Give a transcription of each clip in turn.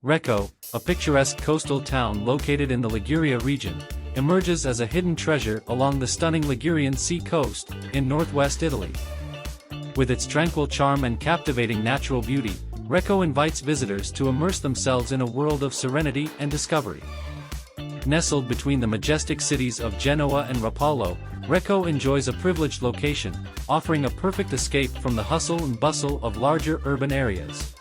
Recco, a picturesque coastal town located in the Liguria region, emerges as a hidden treasure along the stunning Ligurian Sea coast, in northwest Italy. With its tranquil charm and captivating natural beauty, Recco invites visitors to immerse themselves in a world of serenity and discovery. Nestled between the majestic cities of Genoa and Rapallo, Recco enjoys a privileged location, offering a perfect escape from the hustle and bustle of larger urban areas.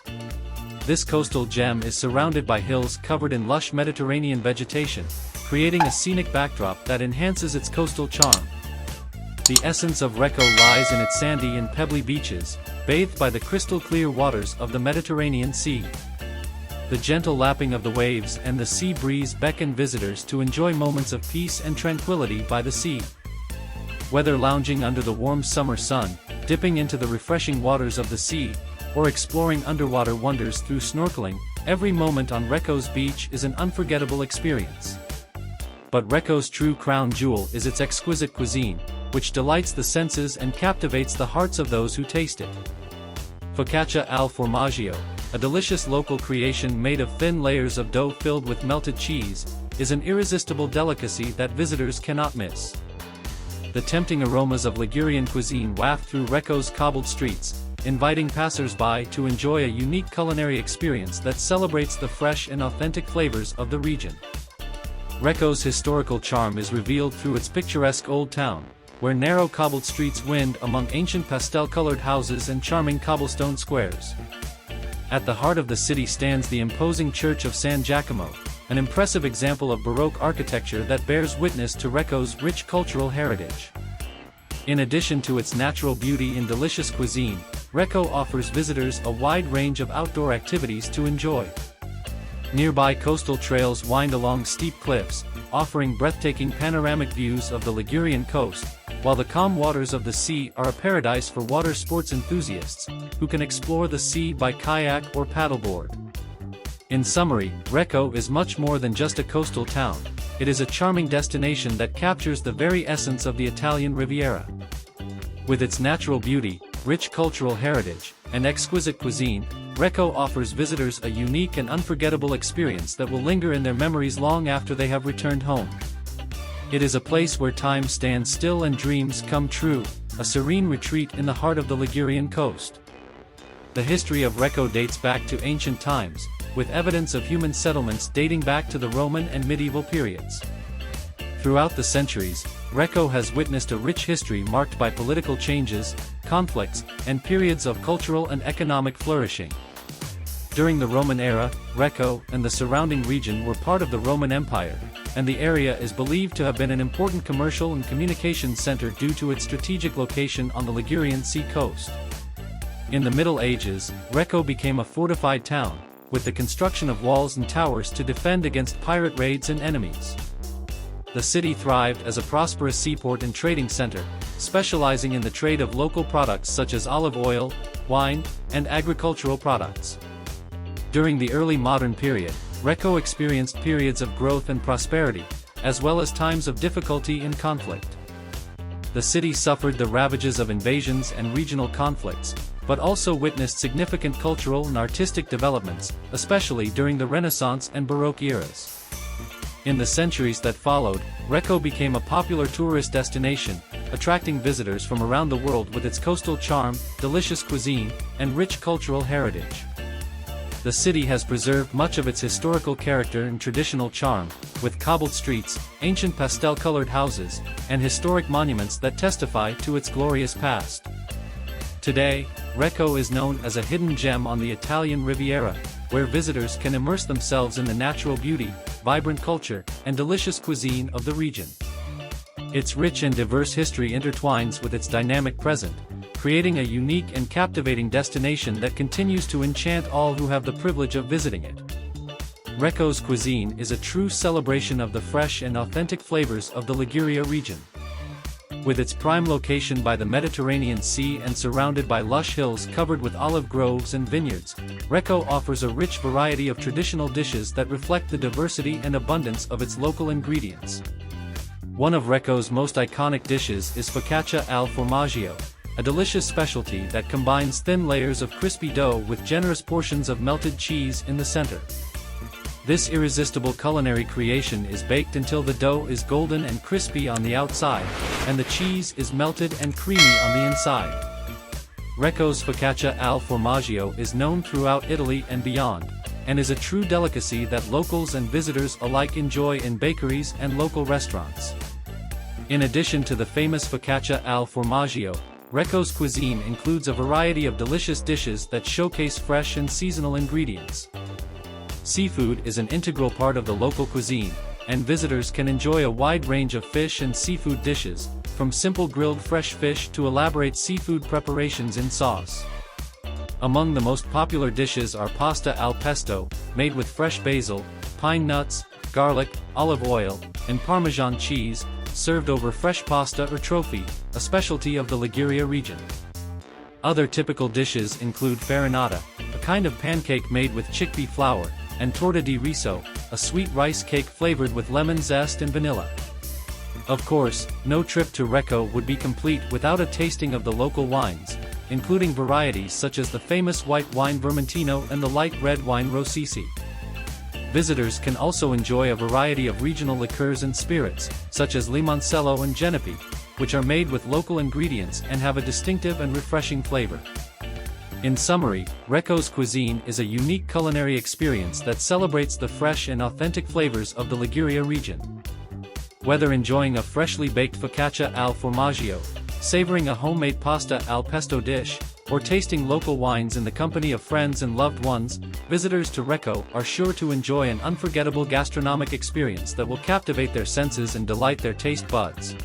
This coastal gem is surrounded by hills covered in lush Mediterranean vegetation, creating a scenic backdrop that enhances its coastal charm. The essence of Recco lies in its sandy and pebbly beaches, bathed by the crystal-clear waters of the Mediterranean Sea. The gentle lapping of the waves and the sea breeze beckon visitors to enjoy moments of peace and tranquility by the sea. Whether lounging under the warm summer sun, dipping into the refreshing waters of the sea, or exploring underwater wonders through snorkeling, every moment on Recco's beach is an unforgettable experience. But Recco's true crown jewel is its exquisite cuisine, which delights the senses and captivates the hearts of those who taste it. Focaccia al formaggio, a delicious local creation made of thin layers of dough filled with melted cheese, is an irresistible delicacy that visitors cannot miss. The tempting aromas of Ligurian cuisine waft through Recco's cobbled streets, inviting passers-by to enjoy a unique culinary experience that celebrates the fresh and authentic flavors of the region. Recco's historical charm is revealed through its picturesque old town, where narrow cobbled streets wind among ancient pastel-colored houses and charming cobblestone squares. At the heart of the city stands the imposing Church of San Giacomo, an impressive example of Baroque architecture that bears witness to Recco's rich cultural heritage. In addition to its natural beauty and delicious cuisine, Recco offers visitors a wide range of outdoor activities to enjoy. Nearby coastal trails wind along steep cliffs, offering breathtaking panoramic views of the Ligurian coast, while the calm waters of the sea are a paradise for water sports enthusiasts, who can explore the sea by kayak or paddleboard. In summary, Recco is much more than just a coastal town, it is a charming destination that captures the very essence of the Italian Riviera. With its natural beauty, rich cultural heritage, and exquisite cuisine, Recco offers visitors a unique and unforgettable experience that will linger in their memories long after they have returned home. It is a place where time stands still and dreams come true, a serene retreat in the heart of the Ligurian coast. The history of Recco dates back to ancient times, with evidence of human settlements dating back to the Roman and medieval periods. Throughout the centuries, Recco has witnessed a rich history marked by political changes, conflicts, and periods of cultural and economic flourishing. During the Roman era, Recco and the surrounding region were part of the Roman Empire, and the area is believed to have been an important commercial and communications center due to its strategic location on the Ligurian Sea coast. In the Middle Ages, Recco became a fortified town, with the construction of walls and towers to defend against pirate raids and enemies. The city thrived as a prosperous seaport and trading center, specializing in the trade of local products such as olive oil, wine, and agricultural products. During the early modern period, Recco experienced periods of growth and prosperity, as well as times of difficulty and conflict. The city suffered the ravages of invasions and regional conflicts, but also witnessed significant cultural and artistic developments, especially during the Renaissance and Baroque eras. In the centuries that followed, Recco became a popular tourist destination, attracting visitors from around the world with its coastal charm, delicious cuisine, and rich cultural heritage. The city has preserved much of its historical character and traditional charm, with cobbled streets, ancient pastel-colored houses, and historic monuments that testify to its glorious past. Today, Recco is known as a hidden gem on the Italian Riviera, where visitors can immerse themselves in the natural beauty, vibrant culture, and delicious cuisine of the region. Its rich and diverse history intertwines with its dynamic present, creating a unique and captivating destination that continues to enchant all who have the privilege of visiting it. Recco's cuisine is a true celebration of the fresh and authentic flavors of the Liguria region. With its prime location by the Mediterranean Sea and surrounded by lush hills covered with olive groves and vineyards, Recco offers a rich variety of traditional dishes that reflect the diversity and abundance of its local ingredients. One of Recco's most iconic dishes is focaccia al formaggio, a delicious specialty that combines thin layers of crispy dough with generous portions of melted cheese in the center. This irresistible culinary creation is baked until the dough is golden and crispy on the outside, and the cheese is melted and creamy on the inside. Recco's focaccia al formaggio is known throughout Italy and beyond, and is a true delicacy that locals and visitors alike enjoy in bakeries and local restaurants. In addition to the famous focaccia al formaggio, Recco's cuisine includes a variety of delicious dishes that showcase fresh and seasonal ingredients. Seafood is an integral part of the local cuisine, and visitors can enjoy a wide range of fish and seafood dishes, from simple grilled fresh fish to elaborate seafood preparations in sauce. Among the most popular dishes are pasta al pesto, made with fresh basil, pine nuts, garlic, olive oil, and Parmesan cheese, served over fresh pasta or trophy, a specialty of the Liguria region. Other typical dishes include farinata, a kind of pancake made with chickpea flour, and torta di riso, a sweet rice cake flavored with lemon zest and vanilla. Of course, no trip to Recco would be complete without a tasting of the local wines, including varieties such as the famous white wine Vermentino and the light red wine Rossisi. Visitors can also enjoy a variety of regional liqueurs and spirits, such as limoncello and genepi, which are made with local ingredients and have a distinctive and refreshing flavor. In summary, Recco's cuisine is a unique culinary experience that celebrates the fresh and authentic flavors of the Liguria region. Whether enjoying a freshly baked focaccia al formaggio, savoring a homemade pasta al pesto dish, or tasting local wines in the company of friends and loved ones, visitors to Recco are sure to enjoy an unforgettable gastronomic experience that will captivate their senses and delight their taste buds.